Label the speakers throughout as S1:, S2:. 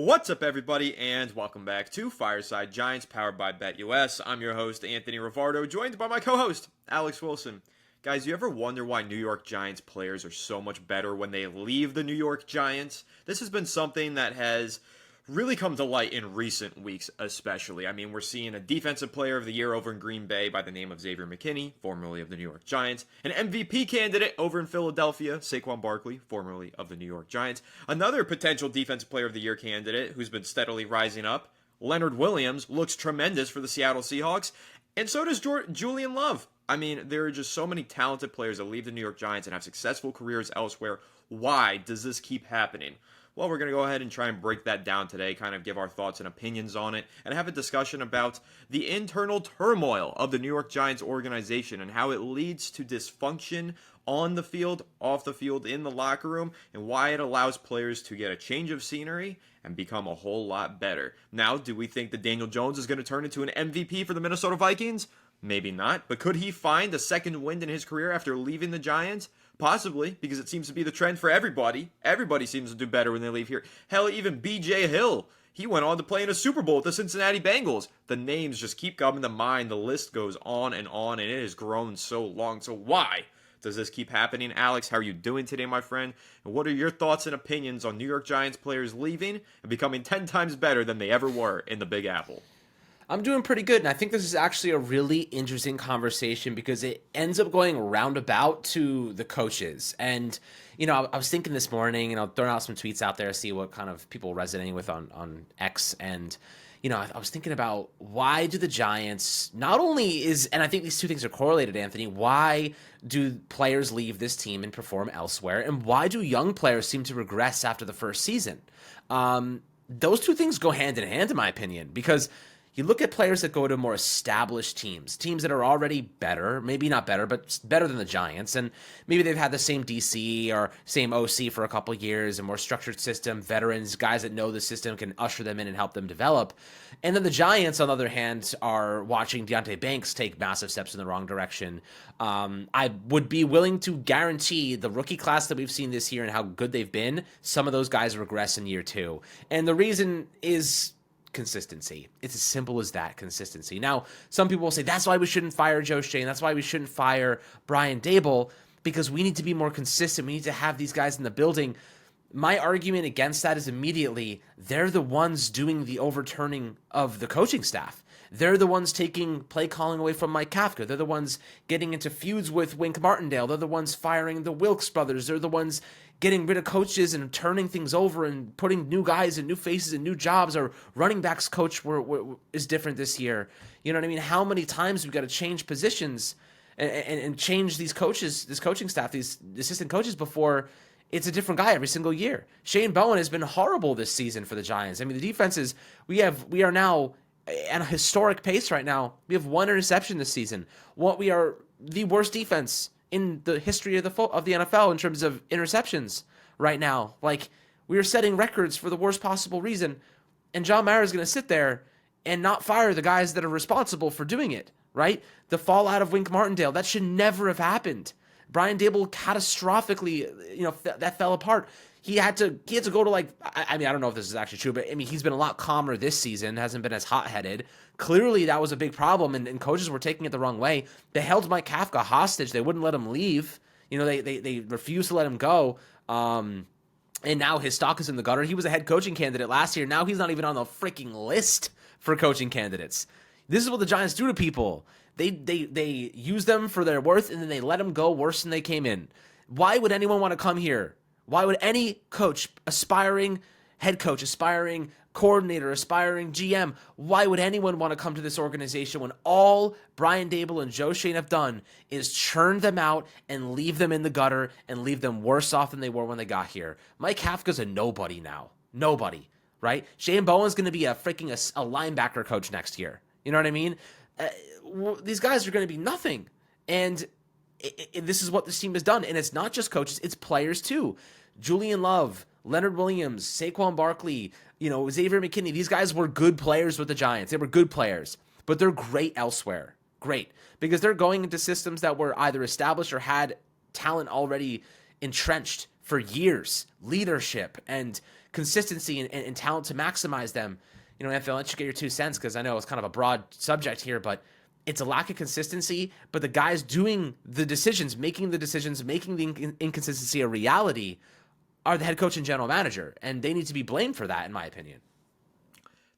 S1: What's up, everybody, and welcome back to Fireside Giants, powered by BetUS. I'm your host, Anthony Rivardo, joined by my co-host, Alex Wilson. Guys, you ever wonder why New York Giants players are so much better when they leave the New York Giants? This has been something that has really come to light in recent weeks, especially. I mean, we're seeing a Defensive Player of the Year over in Green Bay by the name of Xavier McKinney, formerly of the New York Giants. An MVP candidate over in Philadelphia, Saquon Barkley, formerly of the New York Giants. Another potential Defensive Player of the Year candidate who's been steadily rising up, Leonard Williams, looks tremendous for the Seattle Seahawks. And so does Julian Love. I mean, there are just so many talented players that leave the New York Giants and have successful careers elsewhere. Why does this keep happening? Well, we're going to go ahead and try and break that down today, kind of give our thoughts and opinions on it, and have a discussion about the internal turmoil of the New York Giants organization and how it leads to dysfunction on the field, off the field, in the locker room, and why it allows players to get a change of scenery and become a whole lot better. Now, do we think that Daniel Jones is going to turn into an MVP for the Minnesota Vikings? Maybe not, but could he find a second wind in his career after leaving the Giants? Possibly, because it seems to be the trend for everybody. Everybody seems to do better when they leave here. Hell, even B.J. Hill. He went on to play in a Super Bowl with the Cincinnati Bengals. The names just keep coming to mind. The list goes on, and it has grown so long. So why does this keep happening? Alex, how are you doing today, my friend? And what are your thoughts and opinions on New York Giants players leaving and becoming 10 times better than they ever were in the Big Apple?
S2: I'm doing pretty good, and I think this is actually a really interesting conversation because it ends up going roundabout to the coaches. And, I was thinking this morning, throwing out some tweets out there, see what kind of people resonating with on X. And, I was thinking about why do the Giants not only and I think these two things are correlated, Anthony, why do players leave this team and perform elsewhere? And why do young players seem to regress after the first season? Those two things go hand in hand, in my opinion, because you look at players that go to more established teams that are already better, maybe not better, but better than the Giants, and maybe they've had the same DC or same OC for a couple of years, a more structured system, veterans, guys that know the system can usher them in and help them develop. And then the Giants, on the other hand, are watching Deonte Banks take massive steps in the wrong direction. I would be willing to guarantee the rookie class that we've seen this year and how good they've been, some of those guys regress in year two. And the reason is consistency. It's as simple as that, consistency. Now, some people will say that's why we shouldn't fire Joe Shane. That's why we shouldn't fire Brian Daboll, because we need to be more consistent. We need to have these guys in the building. My argument against that is immediately they're the ones doing the overturning of the coaching staff. They're the ones taking play calling away from Mike Kafka. They're the ones getting into feuds with Wink Martindale. They're the ones firing the Wilkes brothers. They're the ones getting rid of coaches and turning things over and putting new guys and new faces and new jobs. Our running backs coach is different this year. You know what I mean? How many times we've got to change positions and change these coaches, this coaching staff, these assistant coaches before it's a different guy every single year. Shane Bowen has been horrible this season for the Giants. I mean, the defenses, we are now at a historic pace right now. We have one interception this season. We are the worst defense in the history of the NFL in terms of interceptions right now. Like, we are setting records for the worst possible reason, and John Mara is going to sit there and not fire the guys that are responsible for doing it, right? The fallout of Wink Martindale, that should never have happened. Brian Daboll catastrophically, that fell apart. He had to go to I don't know if this is actually true, but I mean, he's been a lot calmer this season, hasn't been as hot-headed. Clearly, that was a big problem, and coaches were taking it the wrong way. They held Mike Kafka hostage. They wouldn't let him leave. They refused to let him go. And now his stock is in the gutter. He was a head coaching candidate last year. Now he's not even on the freaking list for coaching candidates. This is what the Giants do to people. They use them for their worth, and then they let them go worse than they came in. Why would anyone want to come here? Why would any coach, aspiring head coach, aspiring coordinator, aspiring GM, why would anyone want to come to this organization when all Brian Daboll and Joe Shane have done is churn them out and leave them in the gutter and leave them worse off than they were when they got here? Mike Kafka's a nobody now. Nobody, right? Shane Bowen's going to be a linebacker coach next year. You know what I mean? These guys are going to be nothing. And this is what this team has done. And it's not just coaches, it's players too. Julian Love, Leonard Williams, Saquon Barkley, Xavier McKinney. These guys were good players with the Giants. They were good players, but they're great elsewhere. Great. Because they're going into systems that were either established or had talent already entrenched for years. Leadership and consistency and talent to maximize them. Anthony, I'll let you get your 2 cents because I know it's kind of a broad subject here, but it's a lack of consistency. But the guys doing the decisions, making the inconsistency a reality are the head coach and general manager, and they need to be blamed for that, in my opinion.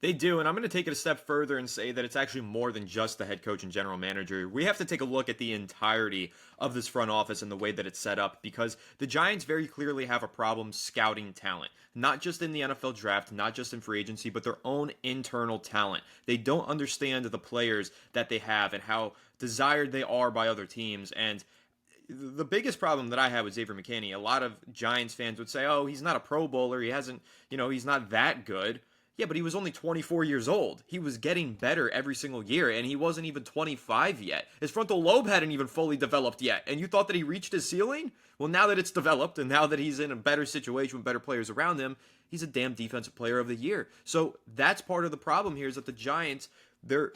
S1: They do, and I'm going to take it a step further and say that it's actually more than just the head coach and general manager. We have to take a look at the entirety of this front office and the way that it's set up, because the Giants very clearly have a problem scouting talent, not just in the NFL draft, not just in free agency, but their own internal talent. They don't understand the players that they have and how desired they are by other teams. And the biggest problem that I had with Xavier McKinney, a lot of Giants fans would say, oh, he's not a Pro Bowler, he hasn't, he's not that good. Yeah, but he was only 24 years old. He was getting better every single year, and he wasn't even 25 yet. His frontal lobe hadn't even fully developed yet, and you thought that he reached his ceiling? Well, now that it's developed, and now that he's in a better situation with better players around him, he's a damn defensive player of the year. So that's part of the problem here, is that the Giants, they're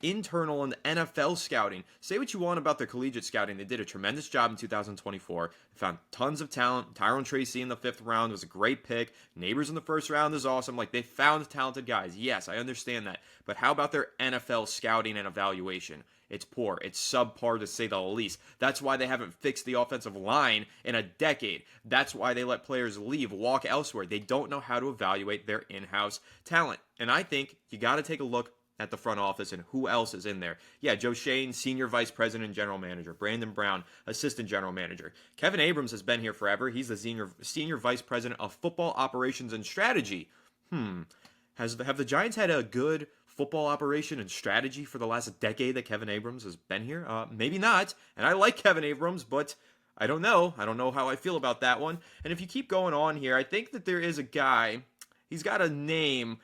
S1: internal and NFL scouting. Say what you want about their collegiate scouting. They did a tremendous job in 2024. They found tons of talent. Tyrone Tracy in the 5th round was a great pick. Neighbors in the 1st round is awesome. Like, they found talented guys. Yes, I understand that. But how about their NFL scouting and evaluation? It's poor. It's subpar, to say the least. That's why they haven't fixed the offensive line in a decade. That's why they let players leave, walk elsewhere. They don't know how to evaluate their in-house talent. And I think you got to take a look at the front office and who else is in there. Yeah, Joe Schoen, Senior Vice President and General Manager. Brandon Brown, Assistant General Manager. Kevin Abrams has been here forever. He's the Senior Vice President of Football Operations and Strategy. Have the Giants had a good football operation and strategy for the last decade that Kevin Abrams has been here? Maybe not. And I like Kevin Abrams, but I don't know. I don't know how I feel about that one. And if you keep going on here, I think that there is a guy. He's got a name.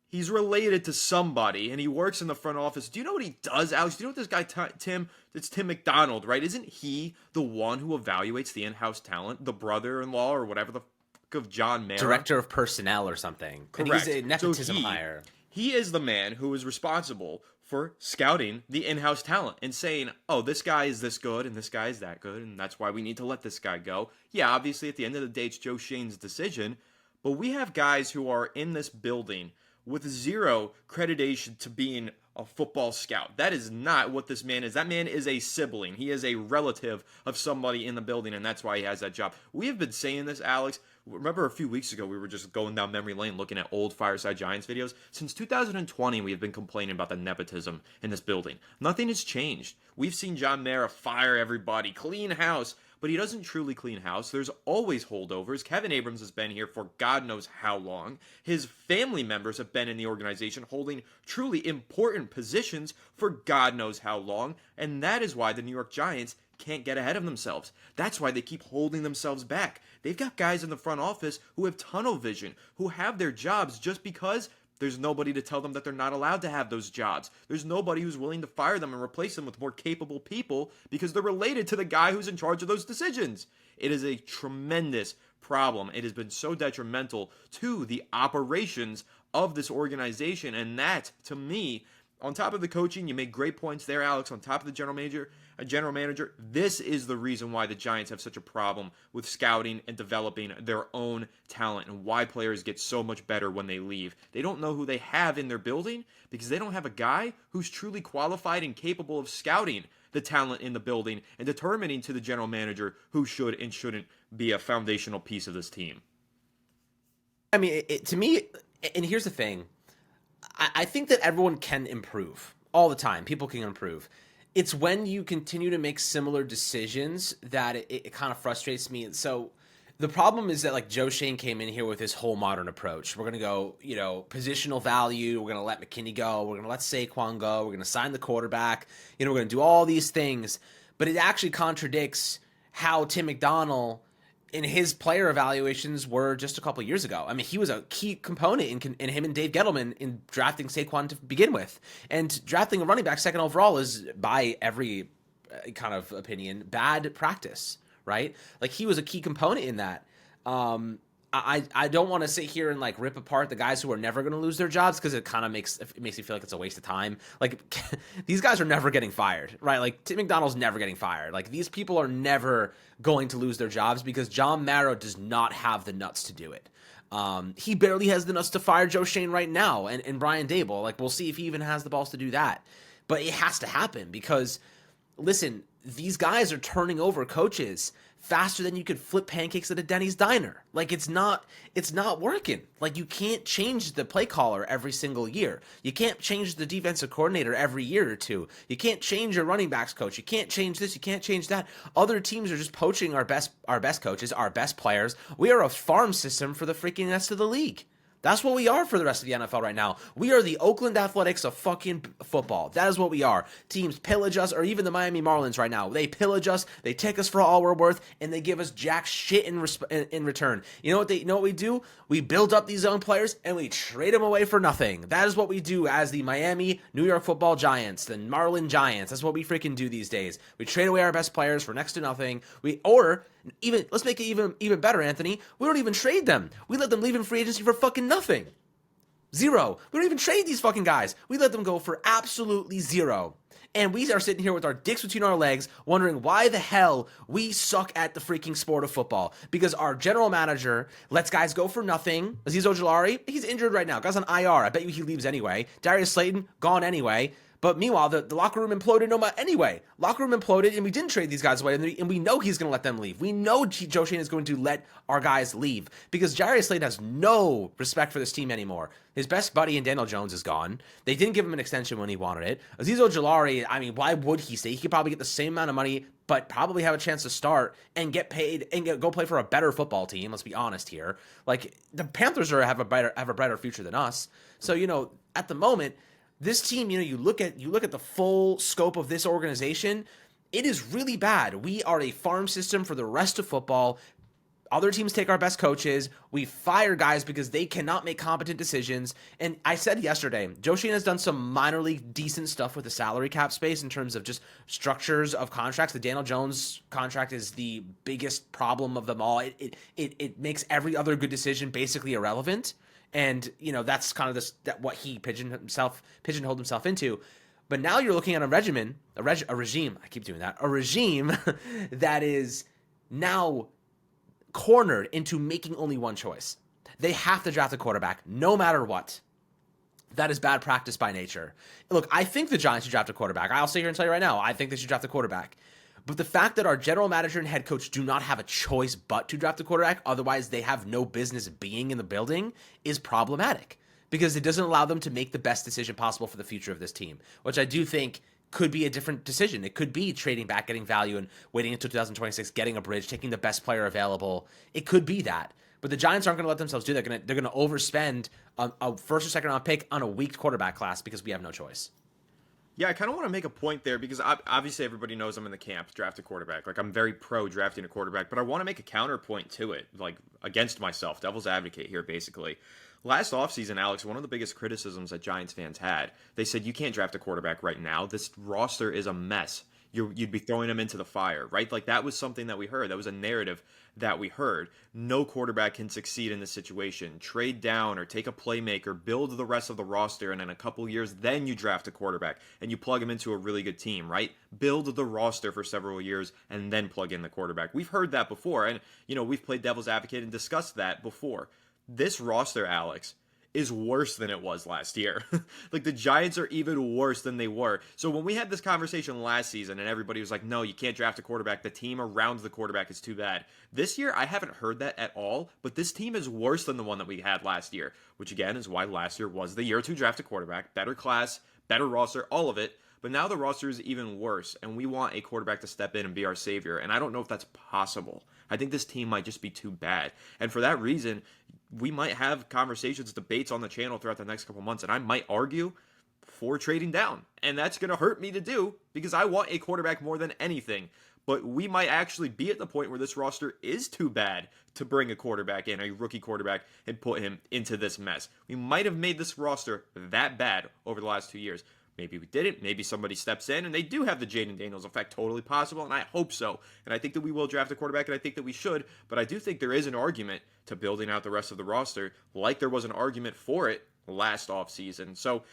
S1: He's related to somebody, and he works in the front office. Do you know what he does, Alex? Do you know what this guy, Tim? It's Tim McDonald, right? Isn't he the one who evaluates the in-house talent? The brother-in-law or whatever the fuck of John Mara?
S2: Director of personnel or something.
S1: Correct.
S2: And he's a nepotism hire.
S1: He is the man who is responsible for scouting the in-house talent and saying, oh, this guy is this good and this guy is that good, and that's why we need to let this guy go. Yeah, obviously, at the end of the day, it's Joe Schoen's decision, but we have guys who are in this building with zero accreditation to being a football scout. That is not what this man is. That man is a sibling. He is a relative of somebody in the building, and that's why he has that job. We have been saying this, Alex. Remember a few weeks ago, we were just going down memory lane looking at old Fireside Giants videos. Since 2020, we have been complaining about the nepotism in this building. Nothing has changed. We've seen John Mara fire everybody, clean house, but he doesn't truly clean house. There's always holdovers. Kevin Abrams has been here for God knows how long. His family members have been in the organization holding truly important positions for God knows how long, and that is why the New York Giants can't get ahead of themselves. That's why they keep holding themselves back. They've got guys in the front office who have tunnel vision, who have their jobs just because there's nobody to tell them that they're not allowed to have those jobs. There's nobody who's willing to fire them and replace them with more capable people because they're related to the guy who's in charge of those decisions. It is a tremendous problem. It has been so detrimental to the operations of this organization. And that, to me, on top of the coaching, you made great points there, Alex, on top of the general manager, this is the reason why the Giants have such a problem with scouting and developing their own talent and why players get so much better when they leave. They don't know who they have in their building because they don't have a guy who's truly qualified and capable of scouting the talent in the building and determining to the general manager who should and shouldn't be a foundational piece of this team.
S2: I mean, to me, and here's the thing, I think that everyone can improve all the time. People can improve. It's when you continue to make similar decisions that it kind of frustrates me. So the problem is that, like, Joe Schoen came in here with his whole modern approach. We're going to go, positional value. We're going to let McKinney go. We're going to let Saquon go. We're going to sign the quarterback. We're going to do all these things. But it actually contradicts how Tim McDonald in his player evaluations were just a couple of years ago. I mean, he was a key component in him and Dave Gettleman in drafting Saquon to begin with. And drafting a running back second overall is, by every kind of opinion, bad practice, right? Like, he was a key component in that. I don't want to sit here and like rip apart the guys who are never going to lose their jobs because it kind of makes me feel like it's a waste of time. Like, these guys are never getting fired, right? Like, Tim McDonald's never getting fired. Like, these people are never going to lose their jobs because John Mara does not have the nuts to do it. He barely has the nuts to fire Joe Shane right now and Brian Dable. Like, we'll see if he even has the balls to do that. But it has to happen because, listen, these guys are turning over coaches faster than you could flip pancakes at a Denny's diner. Like, it's not working. Like, you can't change the play caller every single year. You can't change the defensive coordinator every year or two. You can't change your running backs coach. You can't change this. You can't change that. Other teams are just poaching our best coaches, our best players. We are a farm system for the freaking rest of the league. That's what we are for the rest of the NFL right now. We are the Oakland Athletics of fucking football. That is what we are. Teams pillage us, or even the Miami Marlins right now. They pillage us, they take us for all we're worth, and they give us jack shit in return. You know what we do? We build up these young players, and we trade them away for nothing. That is what we do as the Miami New York Football Giants, the Marlin Giants. That's what we freaking do these days. We trade away our best players for next to nothing. Let's make it even better, Anthony. We don't even trade them. We let them leave in free agency for fucking nothing. Zero. We don't even trade these fucking guys. We let them go for absolutely zero. And we are sitting here with our dicks between our legs wondering why the hell we suck at the freaking sport of football. Because our general manager lets guys go for nothing. Azeez Ojulari, he's injured right now. Guy's on IR. I bet you he leaves anyway. Darius Slayton, gone anyway. But meanwhile, the locker room imploded anyway. Locker room imploded, and we didn't trade these guys away, and we know he's going to let them leave. We know Joe Shane is going to let our guys leave because Darius Slayton has no respect for this team anymore. His best buddy in Daniel Jones is gone. They didn't give him an extension when he wanted it. Azeez Ojulari, I mean, why would he stay? He could probably get the same amount of money, but probably have a chance to start and get paid and go play for a better football team. Let's be honest here. Like, the Panthers have a brighter future than us. So, at the moment, this team, you look at the full scope of this organization, it is really bad. We are a farm system for the rest of football. Other teams take our best coaches. We fire guys because they cannot make competent decisions. And I said yesterday, Joe Shane has done some minor league decent stuff with the salary cap space in terms of just structures of contracts. The Daniel Jones contract is the biggest problem of them all. It makes every other good decision basically irrelevant. And, that's kind of what he pigeonholed himself into. But now you're looking at a regime that is now cornered into making only one choice. They have to draft a quarterback no matter what. That is bad practice by nature. Look, I think the Giants should draft a quarterback. I'll sit here and tell you right now, I think they should draft a quarterback. But the fact that our general manager and head coach do not have a choice but to draft a quarterback, otherwise they have no business being in the building, is problematic because it doesn't allow them to make the best decision possible for the future of this team, which I do think could be a different decision. It could be trading back, getting value, and waiting until 2026, getting a bridge, taking the best player available. It could be that. But the Giants aren't going to let themselves do that. They're going to overspend a first or second round pick on a weak quarterback class because we have no choice.
S1: Yeah, I kind of want to make a point there because obviously everybody knows I'm in the camp, draft a quarterback. Like, I'm very pro drafting a quarterback, but I want to make a counterpoint to it, like, against myself, devil's advocate here, basically. Last offseason, Alex, one of the biggest criticisms that Giants fans had, they said, you can't draft a quarterback right now. This roster is a mess. You'd be throwing them into the fire, right? Like, that was something that we heard. That was a narrative that we heard. No quarterback can succeed in this situation. Trade down or take a playmaker, build the rest of the roster, and in a couple years, then you draft a quarterback and you plug him into a really good team, right? Build the roster for several years and then plug in the quarterback. We've heard that before, and, we've played devil's advocate and discussed that before. This roster, Alex, is worse than it was last year. Like, the Giants are even worse than they were. So when we had this conversation last season and everybody was like, no, you can't draft a quarterback, the team around the quarterback is too bad. This year, I haven't heard that at all, but this team is worse than the one that we had last year, which again is why last year was the year to draft a quarterback. Better class, better roster, all of it. But now the roster is even worse, and we want a quarterback to step in and be our savior. And I don't know if that's possible. I think this team might just be too bad. And for that reason, we might have conversations, debates on the channel throughout the next couple months, and I might argue for trading down. And that's going to hurt me to do because I want a quarterback more than anything. But we might actually be at the point where this roster is too bad to bring a quarterback in, a rookie quarterback, and put him into this mess. We might have made this roster that bad over the last 2 years. Maybe we didn't. Maybe somebody steps in and they do have the Jaden Daniels effect. Totally possible, and I hope so. And I think that we will draft a quarterback, and I think that we should. But I do think there is an argument to building out the rest of the roster, like there was an argument for it last offseason. So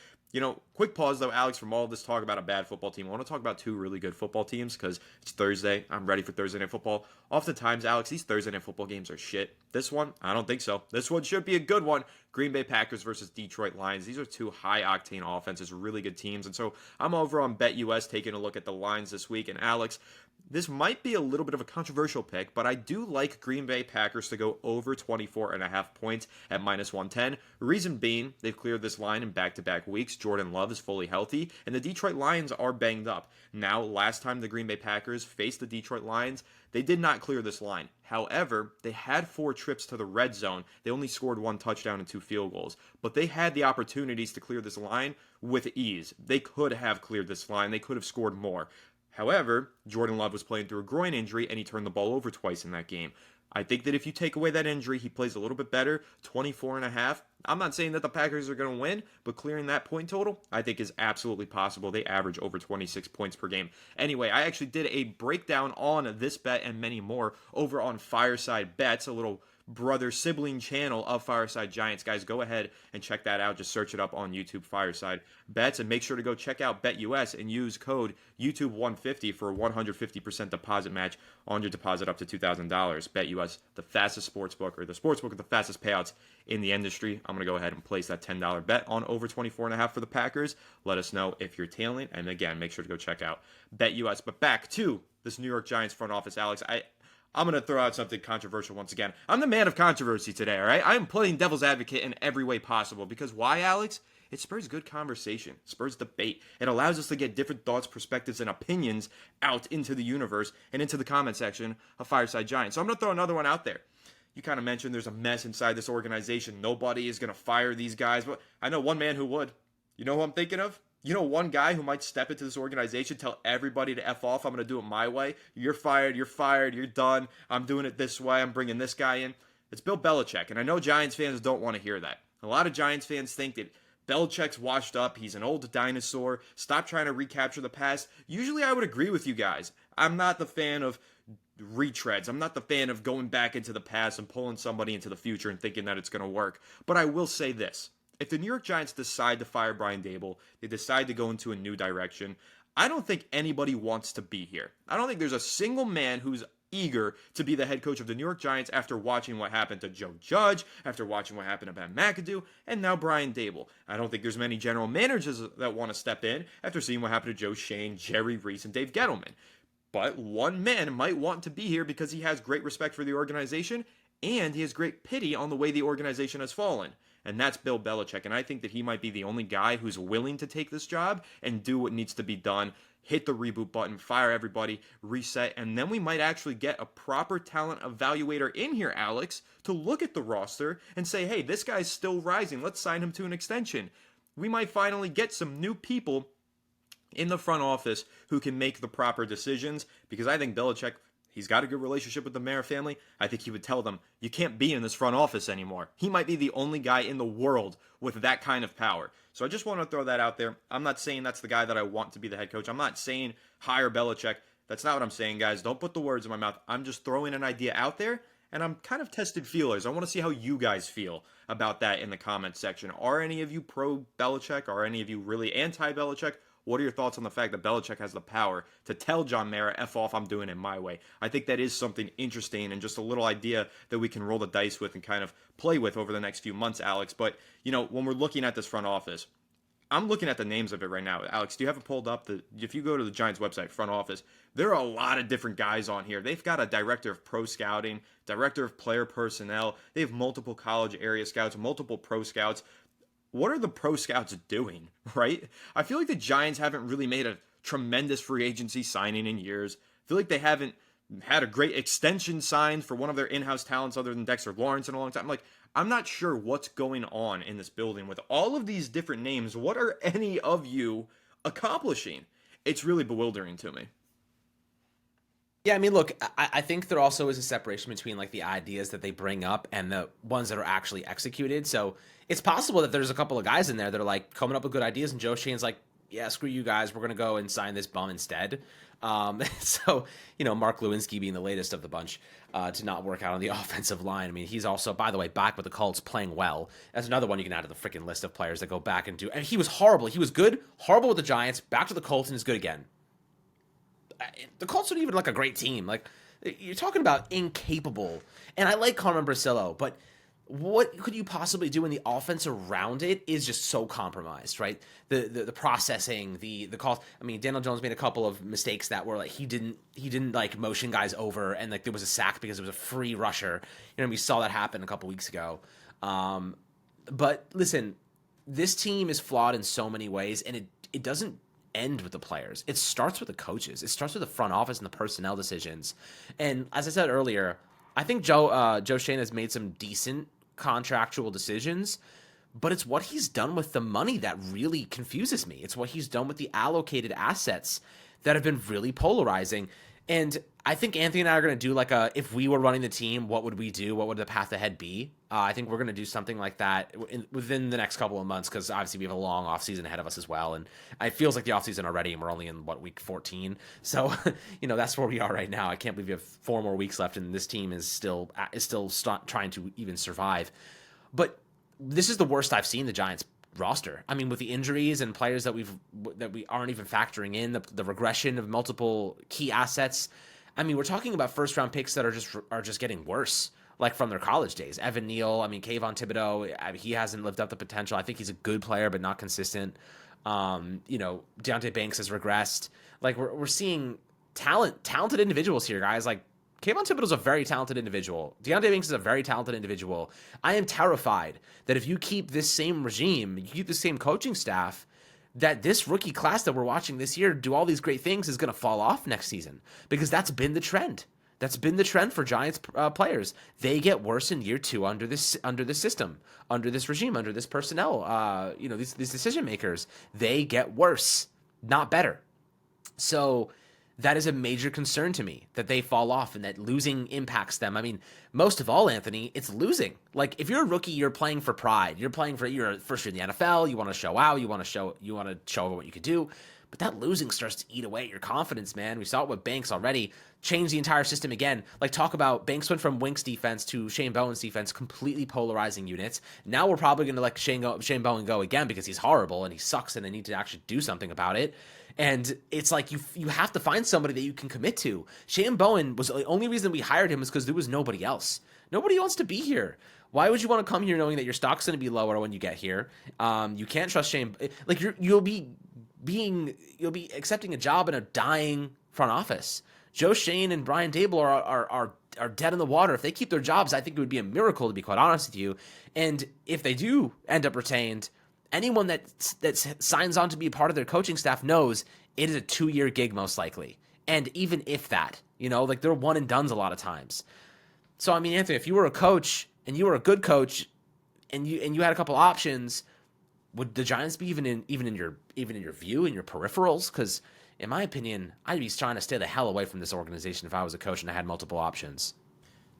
S1: Quick pause though, Alex, from all this talk about a bad football team. I want to talk about two really good football teams because it's Thursday. I'm ready for Thursday Night Football. Oftentimes, Alex, these Thursday Night Football games are shit. This one, I don't think so. This one should be a good one. Green Bay Packers versus Detroit Lions. These are two high-octane offenses, really good teams. And so I'm over on BetUS taking a look at the lines this week. And Alex, this might be a little bit of a controversial pick, but I do like Green Bay Packers to go over 24.5 points at -110. Reason being, they've cleared this line in back-to-back weeks. Jordan Love is fully healthy, and the Detroit Lions are banged up. Now, last time the Green Bay Packers faced the Detroit Lions, they did not clear this line. However, they had 4 trips to the red zone. They only scored 1 touchdown and 2 field goals. But they had the opportunities to clear this line with ease. They could have cleared this line. They could have scored more. However, Jordan Love was playing through a groin injury, and he turned the ball over twice in that game. I think that if you take away that injury, he plays a little bit better, 24.5. I'm not saying that the Packers are going to win, but clearing that point total, I think is absolutely possible. They average over 26 points per game. Anyway, I actually did a breakdown on this bet and many more over on Fireside Bets, a little brother-sibling channel of Fireside Giants. Guys, go ahead and check that out. Just search it up on YouTube, Fireside Bets, and make sure to go check out BetUS and use code YouTube150 for a 150% deposit match on your deposit up to $2,000. BetUS, the fastest sportsbook, or the sportsbook with the fastest payouts in the industry. I'm going to go ahead and place that $10 bet on over 24.5 for the Packers. Let us know if you're tailing, and again, make sure to go check out BetUS. But back to this New York Giants front office, Alex. I'm going to throw out something controversial once again. I'm the man of controversy today, all right? I'm playing devil's advocate in every way possible. Because why, Alex? It spurs good conversation, spurs debate. It allows us to get different thoughts, perspectives, and opinions out into the universe and into the comment section of Fireside Giants. So I'm going to throw another one out there. You kind of mentioned there's a mess inside this organization. Nobody is going to fire these guys. But I know one man who would. You know who I'm thinking of? You know one guy who might step into this organization, tell everybody to F off, I'm going to do it my way. You're fired, you're done. I'm doing it this way, I'm bringing this guy in. It's Bill Belichick, and I know Giants fans don't want to hear that. A lot of Giants fans think that Belichick's washed up, he's an old dinosaur, stop trying to recapture the past. Usually I would agree with you guys. I'm not the fan of retreads. I'm not the fan of going back into the past and pulling somebody into the future and thinking that it's going to work. But I will say this. If the New York Giants decide to fire Brian Daboll, they decide to go into a new direction, I don't think anybody wants to be here. I don't think there's a single man who's eager to be the head coach of the New York Giants after watching what happened to Joe Judge, after watching what happened to Ben McAdoo, and now Brian Daboll. I don't think there's many general managers that want to step in after seeing what happened to Joe Shane, Jerry Reese, and Dave Gettleman. But one man might want to be here because he has great respect for the organization and he has great pity on the way the organization has fallen. And that's Bill Belichick. And I think that he might be the only guy who's willing to take this job and do what needs to be done. Hit the reboot button, fire everybody, reset, and then we might actually get a proper talent evaluator in here, Alex, to look at the roster and say, hey, this guy's still rising. Let's sign him to an extension. We might finally get some new people in the front office who can make the proper decisions, because I think Belichick, he's got a good relationship with the Mara family. I think he would tell them, you can't be in this front office anymore. He might be the only guy in the world with that kind of power. So I just want to throw that out there. I'm not saying that's the guy that I want to be the head coach. I'm not saying hire Belichick. That's not what I'm saying, guys. Don't put the words in my mouth. I'm just throwing an idea out there, and I'm kind of tested feelers. I want to see how you guys feel about that in the comments section. Are any of you pro-Belichick? Are any of you really anti-Belichick? What are your thoughts on the fact that Belichick has the power to tell John Mara, F off, I'm doing it my way? I think that is something interesting and just a little idea that we can roll the dice with and kind of play with over the next few months, Alex. But, you know, when we're looking at this front office, I'm looking at the names of it right now. Alex, do you have it pulled up? If you go to the Giants website, front office, there are a lot of different guys on here. They've got a director of pro scouting, director of player personnel. They have multiple college area scouts, multiple pro scouts. What are the pro scouts doing, right? I feel like the Giants haven't really made a tremendous free agency signing in years. I feel like they haven't had a great extension signed for one of their in-house talents other than Dexter Lawrence in a long time. I'm not sure what's going on in this building with all of these different names. What are any of you accomplishing? It's really bewildering to me.
S2: Yeah, I mean, look, I think there also is a separation between like the ideas that they bring up and the ones that are actually executed. So it's possible that there's a couple of guys in there that are like coming up with good ideas, and Joe Shane's like, yeah, screw you guys, we're going to go and sign this bum instead. So, Mark Lewinsky being the latest of the bunch to not work out on the offensive line. I mean, he's also, by the way, back with the Colts playing well. That's another one you can add to the freaking list of players that go back and do. And he was horrible. He was good, horrible with the Giants, back to the Colts, and is good again. The Colts aren't even like a great team. Like, you're talking about incapable. And I like Carmen Brasillo, but what could you possibly do when the offense around it is just so compromised, right? The processing, the calls. I mean, Daniel Jones made a couple of mistakes that were like he didn't like motion guys over, and like there was a sack because it was a free rusher. We saw that happen a couple weeks ago. But listen, this team is flawed in so many ways, and it doesn't end with the players. It starts with the coaches. It starts with the front office and the personnel decisions. And as I said earlier, I think Joe Schoen has made some decent contractual decisions, but it's what he's done with the money that really confuses me. It's what he's done with the allocated assets that have been really polarizing. And I think Anthony and I are going to do like if we were running the team, what would we do? What would the path ahead be? I think we're going to do something like that within the next couple of months, because obviously we have a long offseason ahead of us as well. And it feels like the offseason already, and we're only in, week 14. So, that's where we are right now. I can't believe we have 4 more weeks left, and this team is still trying to even survive. But this is the worst I've seen the Giants roster. I mean, with the injuries and players that we aren't even factoring in, the regression of multiple key assets. I mean, we're talking about first round picks that are just getting worse, like from their college days. Evan Neal, I mean, Kayvon Thibodeau, he hasn't lived up to potential. I think he's a good player, but not consistent. Deontay Banks has regressed. Like we're seeing talented individuals here, guys. Like Kayvon Thibodeau is a very talented individual. Deontay Banks is a very talented individual. I am terrified that if you keep this same regime, you keep the same coaching staff, that this rookie class that we're watching this year do all these great things is going to fall off next season, because that's been the trend. That's been the trend for Giants players. They get worse in year 2 under this system, under this regime, under this personnel. These decision makers, they get worse, not better. So that is a major concern to me, that they fall off and that losing impacts them. I mean, most of all, Anthony, it's losing. Like, if you're a rookie, you're playing for pride. You're first year in the NFL. You want to show out. You want to show what you could do. But that losing starts to eat away at your confidence, man. We saw it with Banks already. Change the entire system again. Like, talk about Banks went from Wink's defense to Shane Bowen's defense, completely polarizing units. Now we're probably going to let Shane Bowen go again because he's horrible and he sucks and they need to actually do something about it. And it's like you have to find somebody that you can commit to. Shane Bowen was the only reason we hired him is because there was nobody else. Nobody wants to be here. Why would you want to come here knowing that your stock's going to be lower when you get here? You can't trust Shane. Like you'll be accepting a job in a dying front office. Joe Schoen and Brian Dable are dead in the water. If they keep their jobs, I think it would be a miracle, to be quite honest with you. And if they do end up retained, anyone that signs on to be a part of their coaching staff knows it is a 2-year gig most likely. And even if that, like they're one and dones a lot of times. So I mean, Anthony, if you were a coach and you were a good coach and you had a couple options, would the Giants be even in your view, in your peripherals? Because in my opinion, I'd be trying to stay the hell away from this organization if I was a coach and I had multiple options.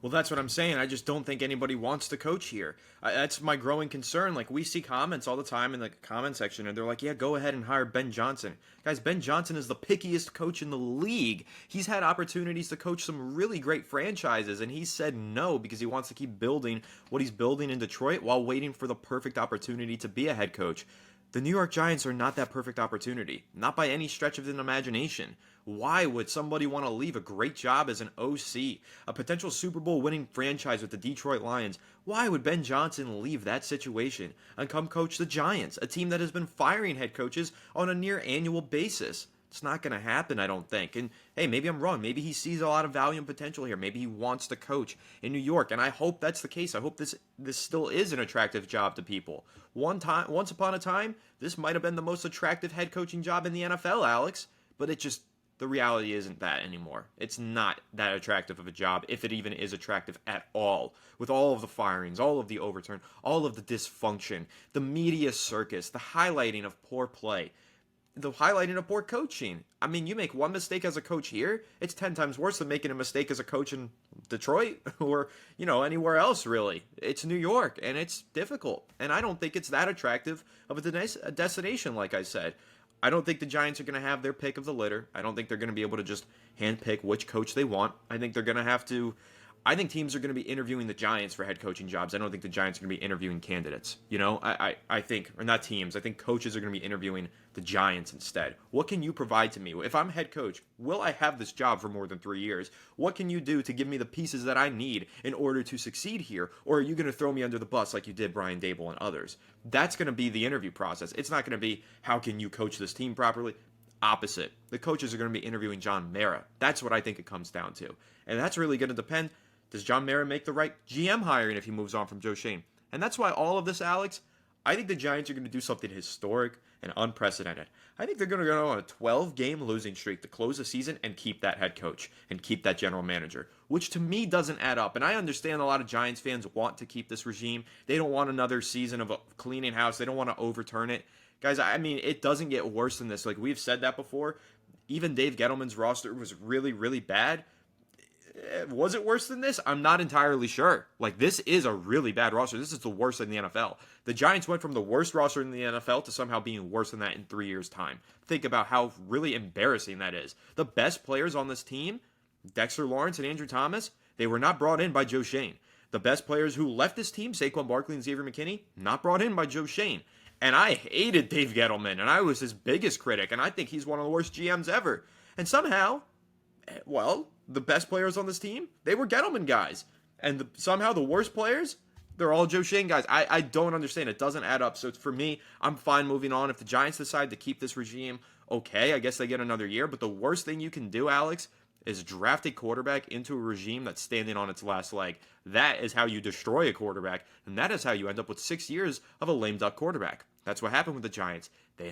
S1: Well, that's what I'm saying. I just don't think anybody wants to coach here. That's my growing concern. Like, we see comments all the time in the comment section, and they're like, yeah, go ahead and hire Ben Johnson. Guys, Ben Johnson is the pickiest coach in the league. He's had opportunities to coach some really great franchises, and he said no because he wants to keep building what he's building in Detroit while waiting for the perfect opportunity to be a head coach. The New York Giants are not that perfect opportunity, not by any stretch of the imagination. Why would somebody want to leave a great job as an OC, a potential Super Bowl winning franchise with the Detroit Lions? Why would Ben Johnson leave that situation and come coach the Giants, a team that has been firing head coaches on a near annual basis? It's not going to happen, I don't think. And hey, maybe I'm wrong. Maybe he sees a lot of value and potential here. Maybe he wants to coach in New York, and I hope that's the case. I hope this still is an attractive job to people. Once upon a time, this might have been the most attractive head coaching job in the NFL, Alex, but the reality isn't that anymore. It's not that attractive of a job, if it even is attractive at all. With all of the firings, all of the overturn, all of the dysfunction, the media circus, the highlighting of poor play, the highlighting of poor coaching. I mean, you make one mistake as a coach here, it's 10 times worse than making a mistake as a coach in Detroit or, anywhere else, really. It's New York, and it's difficult. And I don't think it's that attractive of a destination, like I said. I don't think the Giants are going to have their pick of the litter. I don't think they're going to be able to just handpick which coach they want. I think they're going to have to. I think teams are going to be interviewing the Giants for head coaching jobs. I don't think the Giants are going to be interviewing candidates. I think, or not teams. I think coaches are going to be interviewing the Giants instead. What can you provide to me? If I'm head coach, will I have this job for more than 3 years? What can you do to give me the pieces that I need in order to succeed here? Or are you going to throw me under the bus like you did Brian Dable and others? That's going to be the interview process. It's not going to be, how can you coach this team properly? Opposite. The coaches are going to be interviewing John Mara. That's what I think it comes down to. And that's really going to depend. Does John Mara make the right GM hiring if he moves on from Joe Schoen? And that's why all of this, Alex, I think the Giants are going to do something historic and unprecedented. I think they're going to go on a 12-game losing streak to close the season and keep that head coach and keep that general manager, which to me doesn't add up. And I understand a lot of Giants fans want to keep this regime. They don't want another season of a cleaning house. They don't want to overturn it. Guys, I mean, it doesn't get worse than this. Like, we've said that before. Even Dave Gettleman's roster was really, really bad. Was it worse than this? I'm not entirely sure. Like, this is a really bad roster. This is the worst in the NFL. The Giants went from the worst roster in the NFL to somehow being worse than that in 3 years' time. Think about how really embarrassing that is. The best players on this team, Dexter Lawrence and Andrew Thomas, they were not brought in by Joe Schoen. The best players who left this team, Saquon Barkley and Xavier McKinney, not brought in by Joe Schoen. And I hated Dave Gettleman, and I was his biggest critic, and I think he's one of the worst GMs ever. And somehow, well, the best players on this team, they were Gettleman guys. And somehow the worst players, they're all Joe Schoen guys. I don't understand. It doesn't add up. So for me, I'm fine moving on. If the Giants decide to keep this regime, okay, I guess they get another year. But the worst thing you can do, Alex, is draft a quarterback into a regime that's standing on its last leg. That is how you destroy a quarterback. And that is how you end up with 6 years of a lame duck quarterback. That's what happened with the Giants. They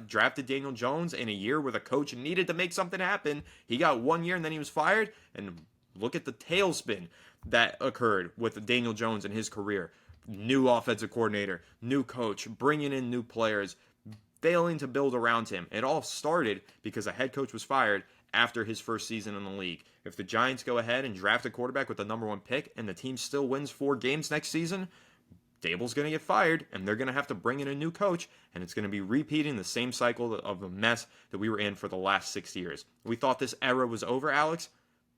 S1: drafted Daniel Jones in a year where the coach needed to make something happen. He got 1 year and then he was fired. And look at the tailspin that occurred with Daniel Jones in his career. New offensive coordinator, new coach, bringing in new players, failing to build around him. It all started because a head coach was fired after his first season in the league. If the Giants go ahead and draft a quarterback with the number 1 pick and the team still wins 4 games next season, Dable's going to get fired, and they're going to have to bring in a new coach, and it's going to be repeating the same cycle of the mess that we were in for the last 6 years. We thought this era was over, Alex.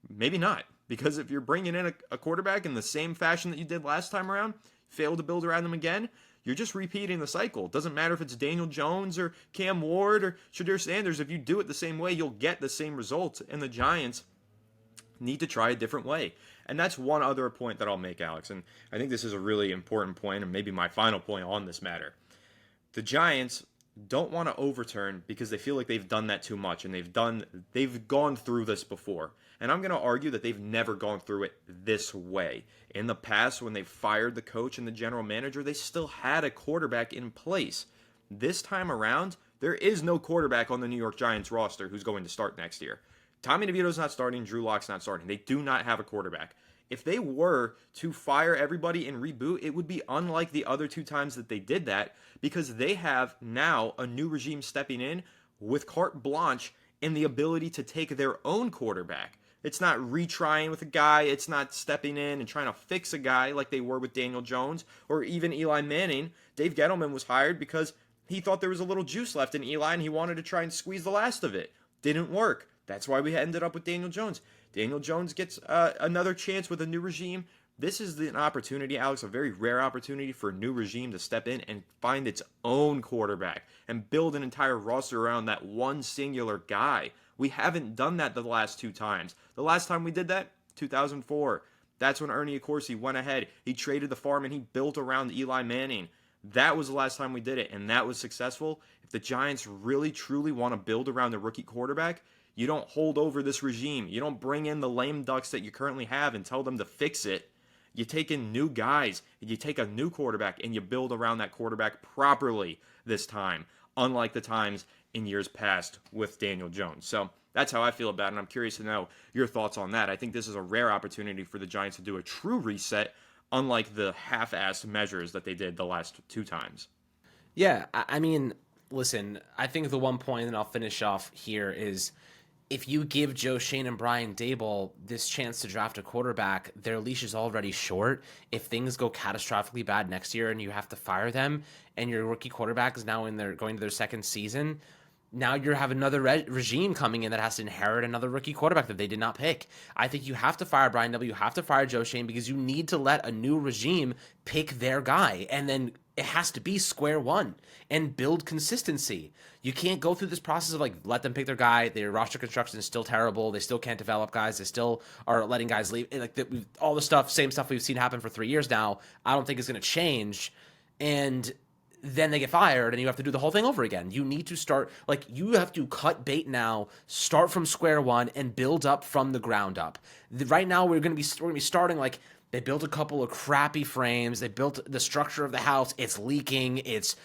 S1: Maybe not, because if you're bringing in a quarterback in the same fashion that you did last time around, fail to build around them again, you're just repeating the cycle. It doesn't matter if it's Daniel Jones or Cam Ward or Shadir Sanders. If you do it the same way, you'll get the same results, and the Giants need to try a different way. And that's one other point that I'll make, Alex, and I think this is a really important point and maybe my final point on this matter. The Giants don't want to overturn because they feel like they've done that too much, and they've gone through this before. And I'm going to argue that they've never gone through it this way. In the past, when they fired the coach and the general manager, they still had a quarterback in place. This time around, there is no quarterback on the New York Giants roster who's going to start next year. Tommy DeVito's not starting. Drew Lock's not starting. They do not have a quarterback. If they were to fire everybody and reboot, it would be unlike the other 2 times that they did that, because they have now a new regime stepping in with carte blanche and the ability to take their own quarterback. It's not retrying with a guy. It's not stepping in and trying to fix a guy like they were with Daniel Jones or even Eli Manning. Dave Gettleman was hired because he thought there was a little juice left in Eli and he wanted to try and squeeze the last of it. Didn't work. That's why we ended up with Daniel Jones. Daniel Jones gets another chance with a new regime. This is an opportunity, Alex, a very rare opportunity for a new regime to step in and find its own quarterback and build an entire roster around that one singular guy. We haven't done that the last 2 times. The last time we did that, 2004. That's when Ernie Accorsi went ahead. He traded the farm and he built around Eli Manning. That was the last time we did it, and that was successful. If the Giants really, truly want to build around the rookie quarterback, you don't hold over this regime. You don't bring in the lame ducks that you currently have and tell them to fix it. You take in new guys, and you take a new quarterback, and you build around that quarterback properly this time, unlike the times in years past with Daniel Jones. So that's how I feel about it, and I'm curious to know your thoughts on that. I think this is a rare opportunity for the Giants to do a true reset, unlike the half-assed measures that they did the last 2 times.
S2: Yeah, I mean, listen, I think the one point, and I'll finish off here, is if you give Joe Shane and Brian Dable this chance to draft a quarterback, their leash is already short. If things go catastrophically bad next year and you have to fire them, and your rookie quarterback is now going to their second season, now you have another regime coming in that has to inherit another rookie quarterback that they did not pick. I think you have to fire Brian Dable, you have to fire Joe Shane, because you need to let a new regime pick their guy, and then it has to be square one and build consistency. You can't go through this process of like let them pick their guy. Their roster construction is still terrible. They still can't develop guys. They still are letting guys leave. Like all the stuff, same stuff we've seen happen for 3 years now. I don't think it's going to change. And then they get fired and you have to do the whole thing over again. You need to start, like, you have to cut bait now, start from square one, and build up from the ground up. Right now, we're going to be starting, like, they built a couple of crappy frames. They built the structure of the house. It's leaking. It's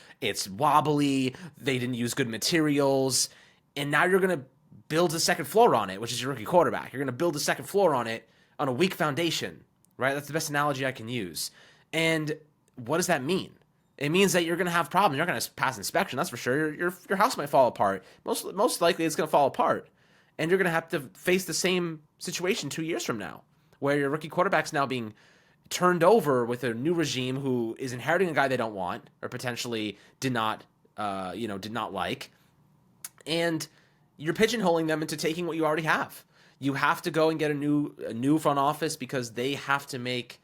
S2: wobbly. They didn't use good materials. And now you're going to build a second floor on it, which is your rookie quarterback. You're going to build a second floor on it on a weak foundation, right? That's the best analogy I can use. And what does that mean? It means that you're going to have problems. You're not going to pass inspection, that's for sure. Your house might fall apart. Most likely it's going to fall apart. And you're going to have to face the same situation 2 years from now, where your rookie quarterback's now being turned over with a new regime who is inheriting a guy they don't want or potentially did not like. And you're pigeonholing them into taking what you already have. You have to go and get a new front office because they have to make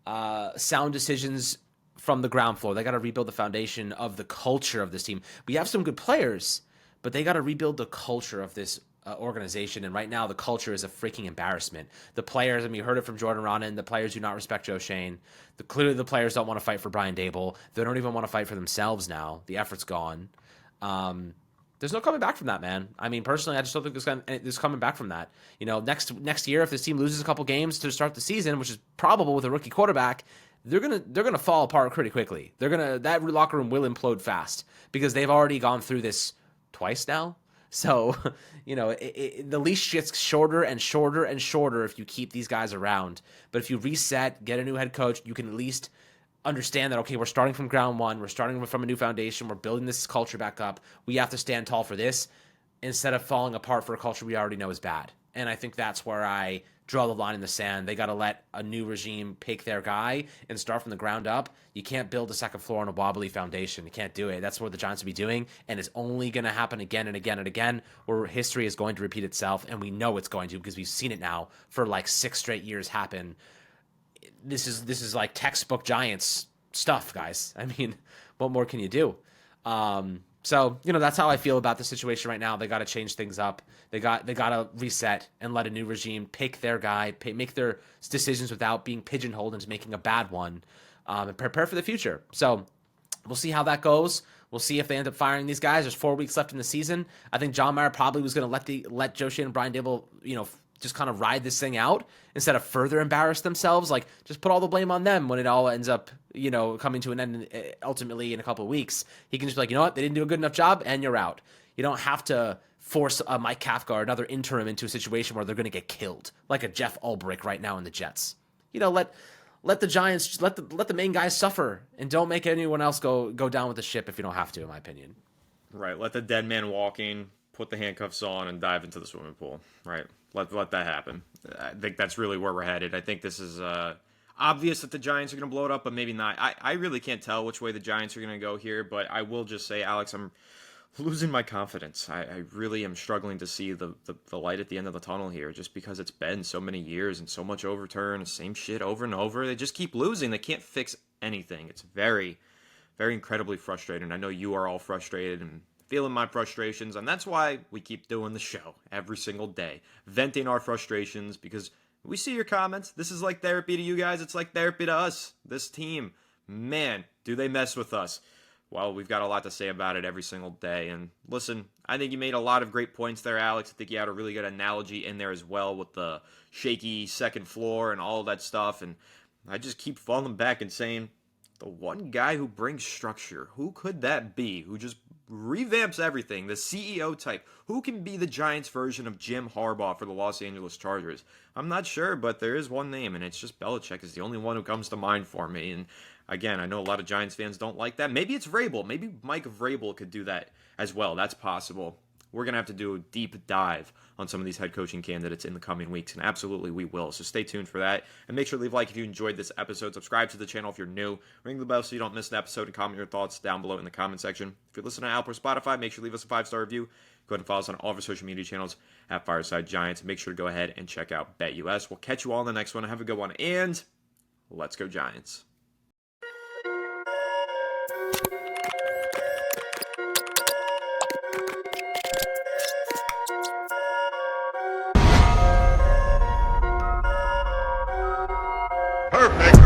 S2: sound decisions from the ground floor. They got to rebuild the foundation of the culture of this team. We have some good players, but they got to rebuild the culture of this organization. And right now, the culture is a freaking embarrassment. The players, I mean, you heard it from Jordan Ronan, the players do not respect Joe Shane. Clearly, the players don't want to fight for Brian Dable. They don't even want to fight for themselves now. The effort's gone. There's no coming back from that, man. I mean, personally, I just don't think there's coming back from that. You know, next year, if this team loses a couple games to start the season, which is probable with a rookie quarterback, they're gonna fall apart pretty quickly. That locker room will implode fast because they've already gone through this twice now. So, you know, the leash gets shorter and shorter and shorter if you keep these guys around. But if you reset, get a new head coach, you can at least understand that, okay, we're starting from ground one. We're starting from a new foundation. We're building this culture back up. We have to stand tall for this instead of falling apart for a culture we already know is bad. And I think that's where I draw the line in the sand. They got to let a new regime pick their guy and start from the ground up. You can't build a second floor on a wobbly foundation. You can't do it. That's what the Giants will be doing, and it's only going to happen again and again and again, where history is going to repeat itself, and we know it's going to because we've seen it now for like 6 straight years happen. This is like textbook Giants stuff, guys. I mean, what more can you do? So, you know, that's how I feel about the situation right now. They got to change things up. They got to reset and let a new regime pick their guy, make their decisions without being pigeonholed into making a bad one, and prepare for the future. So we'll see how that goes. We'll see if they end up firing these guys. There's 4 weeks left in the season. I think John Mayer probably was going to let Joe Shane and Brian Dable, you know, just kind of ride this thing out instead of further embarrass themselves. Like, just put all the blame on them when it all ends up, you know, coming to an end ultimately in a couple of weeks. He can just be like, you know what, they didn't do a good enough job, and you're out. You don't have to force Mike Kafka or another interim into a situation where they're going to get killed, like a Jeff Ulbrich right now in the Jets. You know, let the Giants, let the main guys suffer, and don't make anyone else go down with the ship if you don't have to, in my opinion.
S1: Right, let the dead man walking, put the handcuffs on, and dive into the swimming pool. Right, let that happen. I think that's really where we're headed. I think this is obvious that the Giants are going to blow it up, but maybe not. I really can't tell which way the Giants are going to go here, but I will just say, Alex, I'm losing my confidence. I really am struggling to see the light at the end of the tunnel here, just because it's been so many years and so much overturn, the same shit over and over. They just keep losing. They can't fix anything. It's very, very incredibly frustrating. I know you are all frustrated and feeling my frustrations, and that's why we keep doing the show every single day, venting our frustrations, because we see your comments. This is like therapy to you guys. It's like therapy to us. This team, man, do they mess with us. Well, we've got a lot to say about it every single day. And listen, I think you made a lot of great points there, Alex. I think you had a really good analogy in there as well with the shaky second floor and all of that stuff. And I just keep falling back and saying, the one guy who brings structure, who could that be? Who just revamps everything, the CEO type. Who can be the Giants version of Jim Harbaugh for the Los Angeles Chargers? I'm not sure, but there is one name, and it's just Belichick is the only one who comes to mind for me. And again, I know a lot of Giants fans don't like that. Maybe it's Vrabel. Maybe Mike Vrabel could do that as well. That's possible. we're going to have to do a deep dive on some of these head coaching candidates in the coming weeks, and absolutely we will. So stay tuned for that, and make sure to leave a like if you enjoyed this episode. Subscribe to the channel if you're new. Ring the bell so you don't miss an episode, and comment your thoughts down below in the comment section. If you're listening to Apple or Spotify, make sure to leave us a 5-star review. Go ahead and follow us on all of our social media channels at Fireside Giants. Make sure to go ahead and check out BetUS. We'll catch you all in the next one. Have a good one, and let's go Giants.
S3: Perfect.